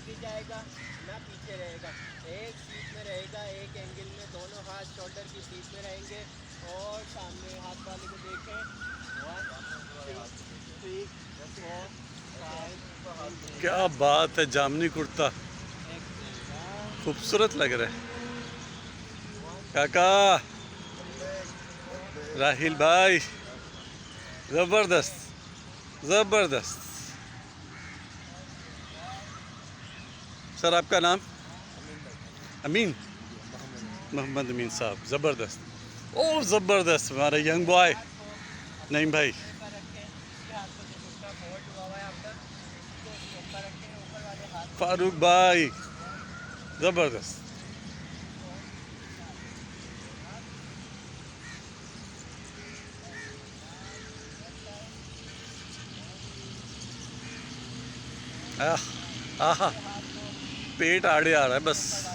आगे जाएगा ना पीछे रहेगा। एक सीट में रहेगा, एक एंगल में, दोनों हाथ शोल्डर की सीट में रहेंगे। और सामने हाथ वाले को देखें। 1 2 3 4 5 क्या बात है, जामनी कुर्ता एक्सेल डाउन। खूबसूरत लग रहा है। 1 काका, 2 3 राहिल 4 भाई, 5 ज़बरदस्त ज़बरदस्त। सर आपका नाम? अमीन, मोहम्मद अमीन साहब, ज़बरदस्त। ओ ज़बरदस्त, हमारा यंग बॉय हाथ को अपने नईम भाई। घुटने पर रखें। दूसरे हाथ को जो घुटना फोल्ड हुआ हुआ है आपका, इसको उसके ऊपर रखें। ऊपर वाले हाथ को फारूक नीचे रखें। भाई, 1 2 ज़बरदस्त। 3 4 5 6 7 एक्सेल डाउन। लेफ्ट साइड 1 2 आह, 3 4। आहा, दूसरे हाथ को पेट आड़े आ रहा है घुटने बस। पर